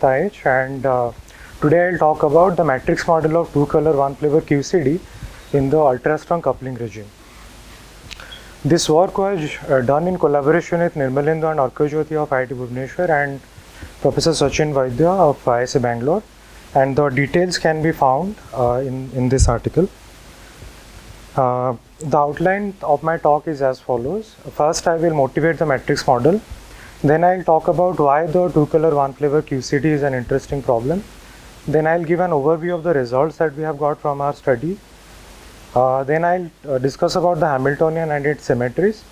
Aich, and today I'll talk about the matrix model of two color one flavor QCD in the ultra strong coupling regime. This work was done in collaboration with Nirmalendu and Arkajyoti of IIT Bhubaneswar and Professor Sachin Vaidya of IISc Bangalore, and the details can be found in this article. The outline of my talk is as follows. First, I will motivate the matrix model. Then I'll talk about why the two color one flavor QCD is an interesting problem. Then I'll give an overview of the results that we have got from our study. Then I'll discuss about the Hamiltonian and its symmetries.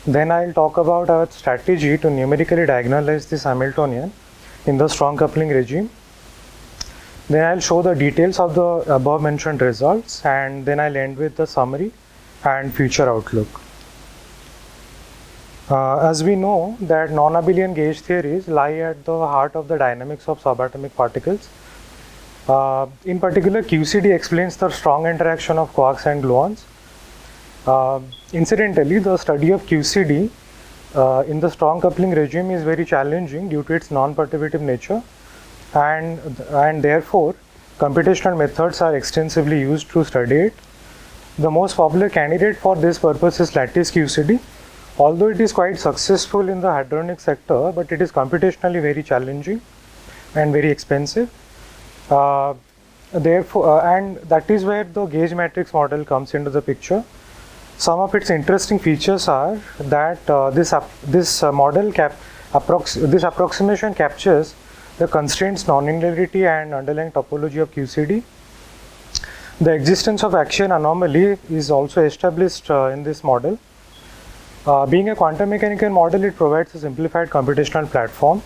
Then I'll talk about our strategy to numerically diagonalize this Hamiltonian in the strong coupling regime. Then I'll show the details of the above mentioned results, and then I'll end with the summary and future outlook. As we know that non-abelian gauge theories lie at the heart of the dynamics of subatomic particles. In particular, QCD explains the strong interaction of quarks and gluons. Incidentally, the study of QCD in the strong coupling regime is very challenging due to its non-perturbative nature, and therefore computational methods are extensively used to study it. The most popular candidate for this purpose is lattice QCD. Although it is quite successful in the hadronic sector, but it is computationally very challenging and very expensive. Therefore, and that is where the gauge matrix model comes into the picture. Some of its interesting features are that this approximation captures the constraints, nonlinearity and underlying topology of QCD. The existence of axial anomaly is also established in this model. Being a quantum mechanical model, it provides a simplified computational platform.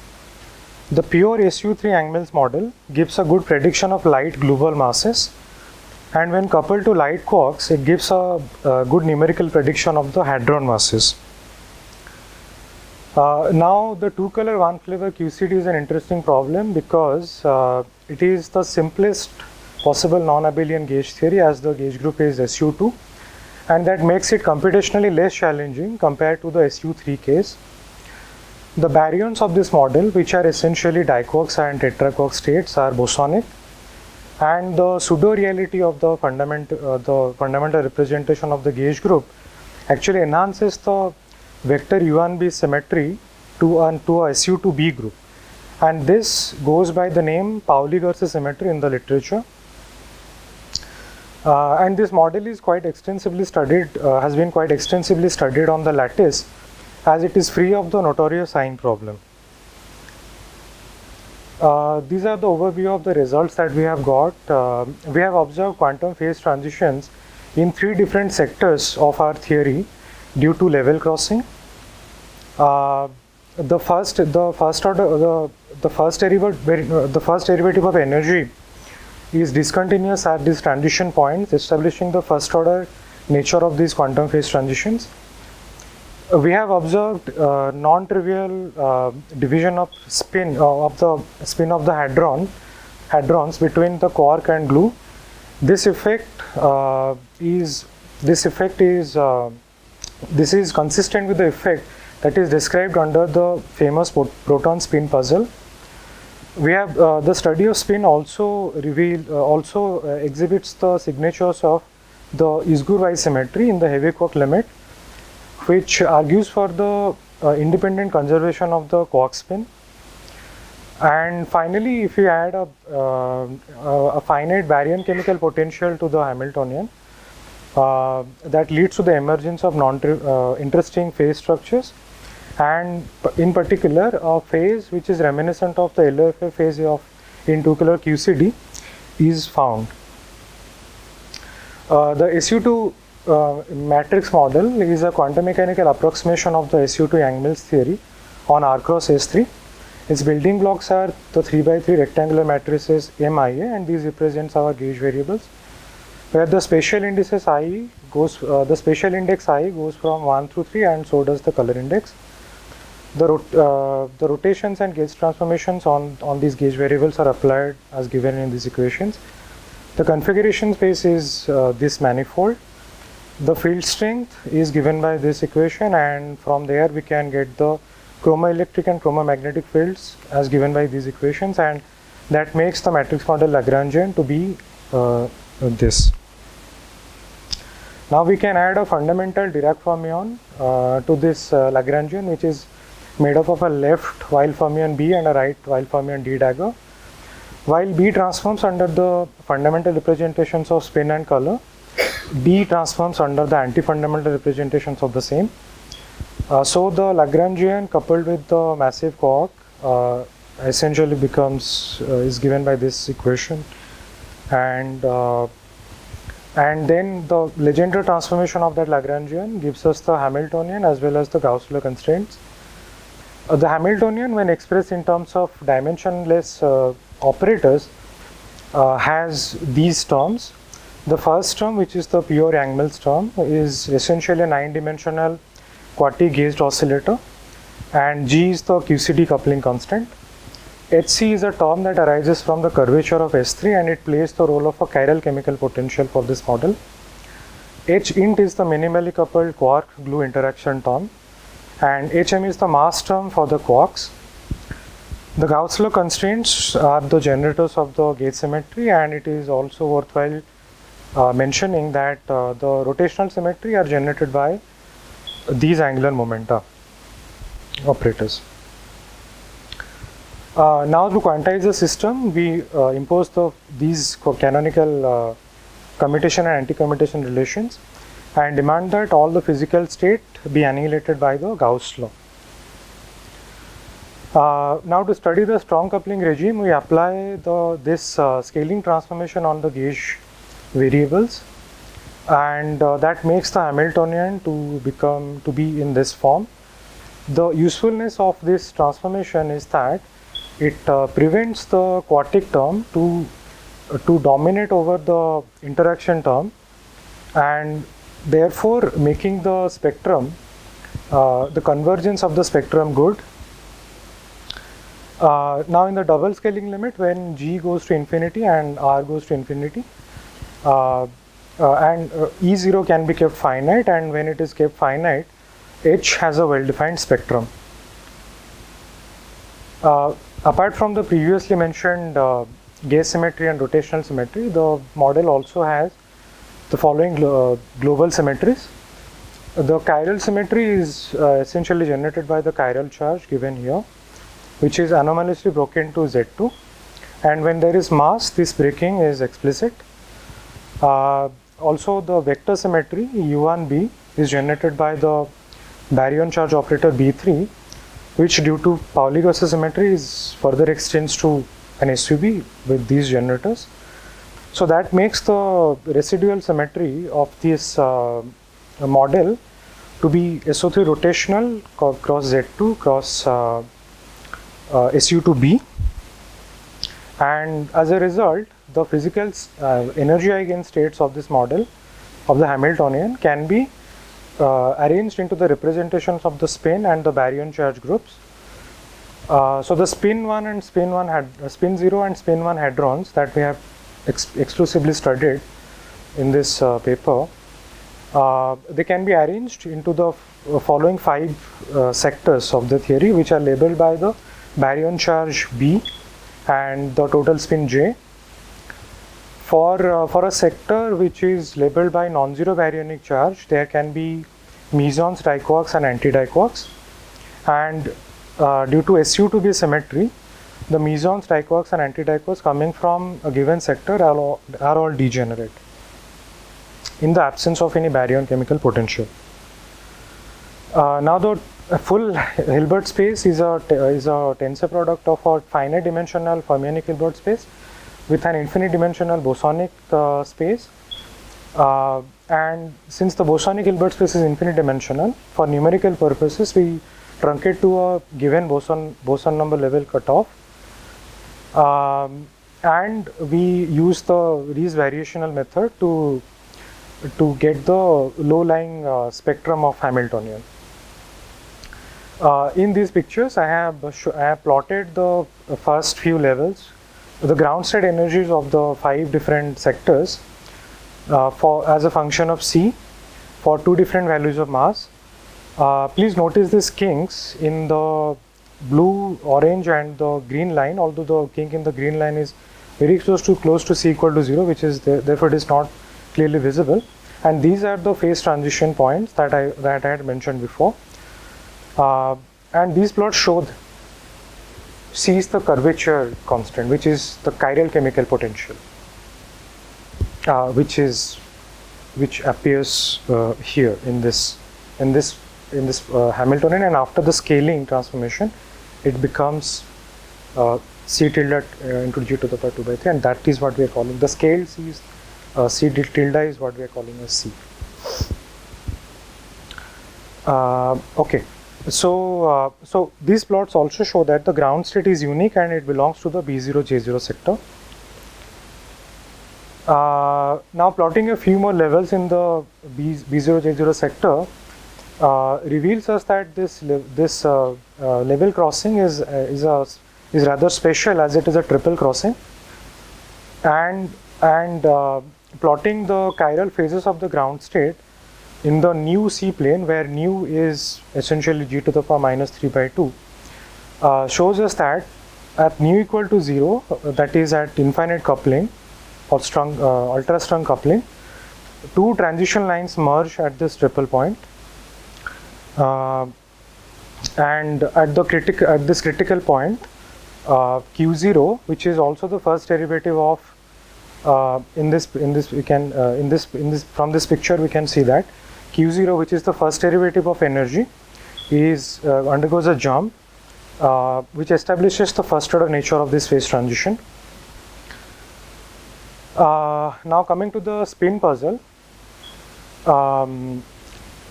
The pure SU3 Yang-Mills model gives a good prediction of light global masses, and when coupled to light quarks, it gives a good numerical prediction of the hadron masses. Now, the two color one flavor QCD is an interesting problem because it is the simplest possible non-abelian gauge theory, as the gauge group is SU2, and that makes it computationally less challenging compared to the SU3 case. The baryons of this model, which are essentially diquarks and tetraquark states, are bosonic, and the pseudo-reality of the fundamental representation of the gauge group actually enhances the vector U1b symmetry to a SU2b group, and this goes by the name Pauli-Garcia symmetry in the literature. And this model is quite extensively studied, has been quite extensively studied on the lattice, as it is free of the notorious sign problem. These are the overview of the results that we have got. We have observed quantum phase transitions in three different sectors of our theory due to level crossing. The first derivative of energy is discontinuous at these transition points, establishing the first order nature of these quantum phase transitions. We have observed non-trivial division of spin of the hadrons between the quark and glue. This is consistent with the effect that is described under the famous proton spin puzzle. We have the study of spin also exhibits the signatures of the Isgur-Weiss symmetry in the heavy quark limit, which argues for the independent conservation of the quark spin. And finally, if we add a finite baryon chemical potential to the Hamiltonian, that leads to the emergence of interesting phase structures, and in particular a phase which is reminiscent of the LOFA phase in two color QCD is found. The SU2 matrix model is a quantum mechanical approximation of the SU2 Yang-Mills theory on R cross S3. Its building blocks are the 3x3 rectangular matrices MIA, and these represents our gauge variables, where the spatial indices I goes, the spatial index I goes from 1 through 3, and so does the color index. The rotations and gauge transformations on these gauge variables are applied as given in these equations. The configuration space is this manifold. The field strength is given by this equation, and from there we can get the chromoelectric and chromomagnetic fields as given by these equations, and that makes the matrix model Lagrangian to be this. Now we can add a fundamental Dirac fermion to this Lagrangian, which is made up of a left Weil fermion B and a right Weil fermion D dagger. While B transforms under the fundamental representations of spin and color, D transforms under the anti-fundamental representations of the same. So the Lagrangian coupled with the massive quark essentially is given by this equation, and then the Legendre transformation of that Lagrangian gives us the Hamiltonian as well as the Gauss-Leo constraints. The Hamiltonian, when expressed in terms of dimensionless operators, has these terms. The first term, which is the pure Yang-Mills term, is essentially a 9-dimensional quartic gauged oscillator, and G is the QCD coupling constant. Hc is a term that arises from the curvature of S3, and it plays the role of a chiral chemical potential for this model. H int is the minimally coupled quark glue interaction term, and Hm is the mass term for the quarks. The Gauss-Leo constraints are the generators of the gauge symmetry, and it is also worthwhile mentioning that the rotational symmetry are generated by these angular momenta operators. Now to quantize the system, we impose these canonical commutation and anti-commutation relations and demand that all the physical state be annihilated by the Gauss law. Now to study the strong coupling regime, we apply this scaling transformation on the gauge variables, and that makes the Hamiltonian to be in this form. The usefulness of this transformation is that it prevents the quartic term to dominate over the interaction term, and therefore making the spectrum, the convergence of the spectrum good. Now in the double scaling limit, when G goes to infinity and R goes to infinity, and E0 can be kept finite, and when it is kept finite, H has a well-defined spectrum. Apart from the previously mentioned gauge symmetry and rotational symmetry, the model also has the following global symmetries. The chiral symmetry is essentially generated by the chiral charge given here, which is anomalously broken to Z2, and when there is mass, this breaking is explicit. Also the vector symmetry U1b is generated by the baryon charge operator B3, which due to Pauli-Gauss symmetry is further extends to an SUV with these generators. So that makes the residual symmetry of this model to be SO3 rotational cross Z2 cross SU2B, and as a result, the physical energy eigenstates of this model of the Hamiltonian can be arranged into the representations of the spin and the baryon charge groups. So the spin 0 and spin 1 hadrons that we have exclusively studied in this paper, they can be arranged into the following 5 sectors of the theory, which are labeled by the baryon charge B and the total spin J. For a sector which is labeled by non-zero baryonic charge, there can be mesons, diquarks and anti-diquarks, and due to SU2B symmetry, the mesons, diquarks and anti-diquarks coming from a given sector are all degenerate in the absence of any baryon chemical potential. Now the full Hilbert space is a tensor product of a finite dimensional fermionic Hilbert space with an infinite dimensional bosonic space, and since the bosonic Hilbert space is infinite dimensional, for numerical purposes we truncate to a given boson number level cutoff, and we use the Rees variational method to get the low-lying spectrum of Hamiltonian. In these pictures, I have plotted the first few levels, the ground state energies of the 5 different sectors as a function of C for 2 different values of mass, Please notice these kinks in the blue, orange and the green line, although the kink in the green line is very close to C equal to 0, which is therefore it is not clearly visible. And these are the phase transition points that I had mentioned before. And these plots show C is the curvature constant, which is the chiral chemical potential, which appears here in this Hamiltonian, and after the scaling transformation, it becomes C tilde into G to the power 2 by 3, and that is what we are calling the scaled C. C tilde is what we are calling as C. Okay. So these plots also show that the ground state is unique and it belongs to the B0 J0 sector. Now plotting a few more levels in the B0 J0 sector reveals us that this level crossing is rather special, as it is a triple crossing, and plotting the chiral phases of the ground state in the nu C plane, where nu is essentially G to the power minus 3 by 2, shows us that at nu equal to 0, that is at infinite coupling or strung ultra strung coupling, two transition lines merge at this triple point, and at this critical point, Q0, which is also the first derivative of from this picture we can see that Q0, which is the first derivative of energy, is undergoes a jump, which establishes the first order nature of this phase transition. Now coming to the spin puzzle,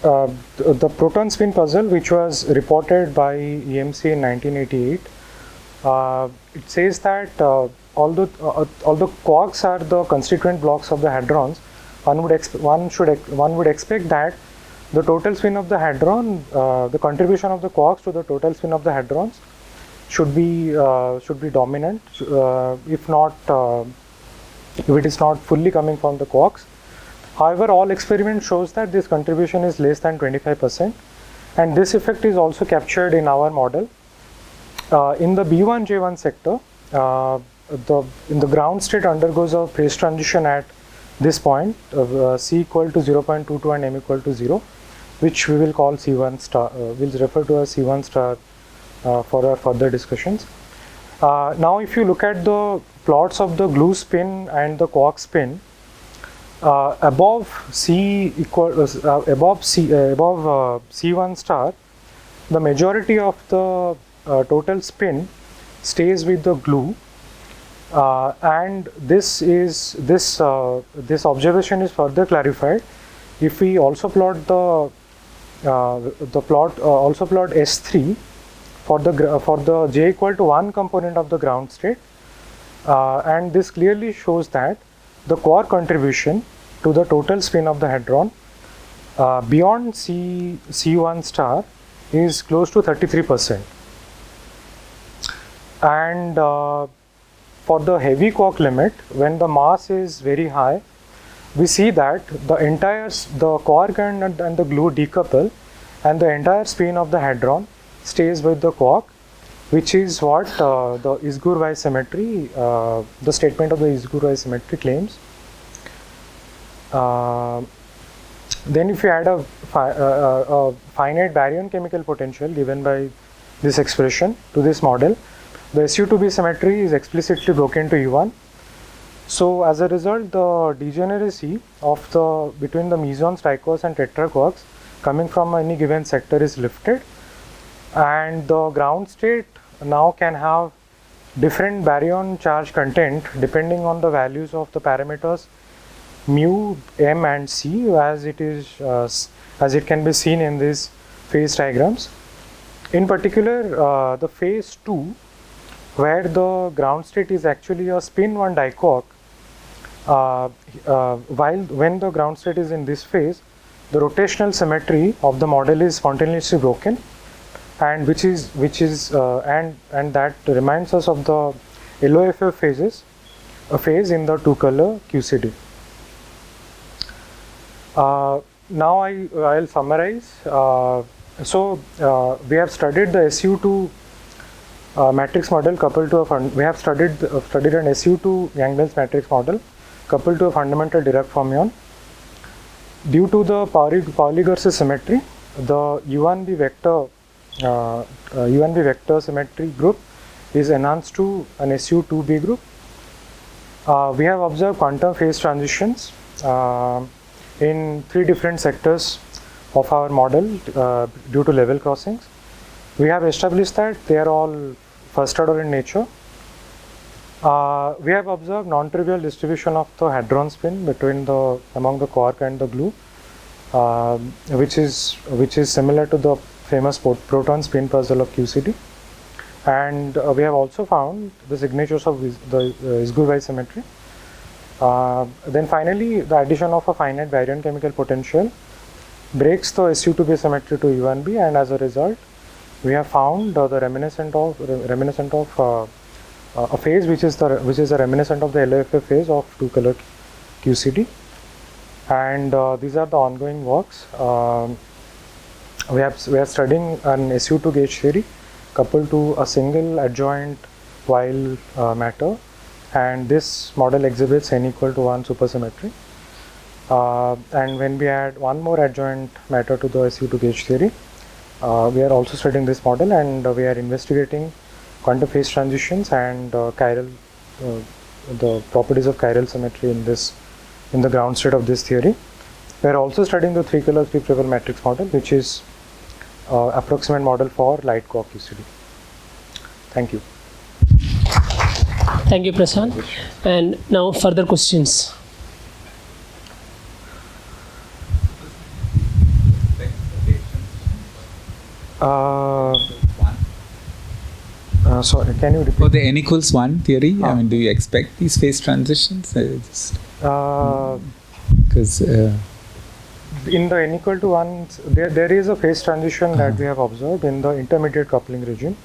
the proton spin puzzle, which was reported by EMC in 1988, it says that although quarks are the constituent blocks of the hadrons, one would expect that the total spin of the hadron, the contribution of the quarks to the total spin of the hadrons should be dominant, if it is not fully coming from the quarks. However, all experiment shows that this contribution is less than 25%, and this effect is also captured in our model. In the B1 J1 sector, in the ground state undergoes a phase transition at this point of C equal to 0.22 and M equal to 0, which we will call C1 star. We'll refer to as C1 star for our further discussions. Now, if you look at the plots of the glue spin and the quark spin, above C1 star, the majority of the total spin stays with the glue, and this observation is further clarified if we also plot plot S3 for the J equal to 1 component of the ground state, and this clearly shows that the quark contribution to the total spin of the hadron beyond C1 star is close to 33%. And for the heavy quark limit, when the mass is very high, we see that the quark and the glue decouple, and the entire spin of the hadron stays with the quark, which is what the Isgur-Weiss symmetry, the statement of the Isgur-Weiss symmetry claims. Then if you add a finite baryon chemical potential given by this expression to this model, the SU2B symmetry is explicitly broken to U1. So as a result, the degeneracy of between the mesons, triquarks and tetraquarks coming from any given sector is lifted, and the ground state now can have different baryon charge content depending on the values of the parameters mu, m and c, as it can be seen in these phase diagrams. In particular, the phase 2, where the ground state is actually a spin 1 diquark, when the ground state is in this phase, the rotational symmetry of the model is spontaneously broken, and and that reminds us of the LOFF phase in the two-color QCD. Now I'll summarize. So we have studied the SU2 matrix model coupled to a we have studied an SU2 Yang-Mills matrix model coupled to a fundamental Dirac fermion. Due to the Pauli-Garcia symmetry, the U1B vector symmetry group is enhanced to an SU2B group. We have observed quantum phase transitions in 3 different sectors of our model due to level crossings. We have established that they are all first order in nature. We have observed non-trivial distribution of the hadron spin between among the quark and the glue, which is similar to the famous proton spin puzzle of QCD. And we have also found the signatures of the Isgouy symmetry. Then finally, the addition of a finite baryon chemical potential breaks the SU2B symmetry to U1B, and as a result, we have found the reminiscent of a phase which is a reminiscent of the LOFF phase of 2-color QCD. And these are the ongoing works. We are studying an SU2 gauge theory coupled to a single adjoint while matter, and this model exhibits n equal to 1 supersymmetry. And when we add one more adjoint matter to the SU2 gauge theory, we are also studying this model, and we are investigating quantum phase transitions and chiral, the properties of chiral symmetry in the ground state of this theory. We are also studying the 3-color 3-triple matrix model, which is approximate model for light quark QCD. Thank you. Thank you, Prasad. And now further questions. Sorry, can you repeat? For the n equals 1 theory, I mean, do you expect these phase transitions? Because in the n equal to 1, there is a phase transition that we have observed in the intermediate coupling regime.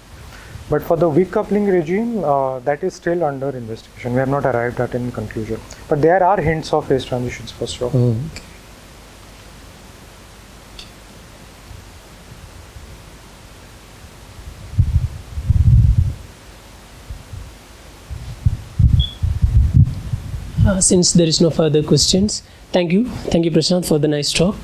But for the weak coupling regime, that is still under investigation. We have not arrived at any conclusion. But there are hints of phase transitions for sure. okay. Since there is no further questions, thank you, Prashant, for the nice talk.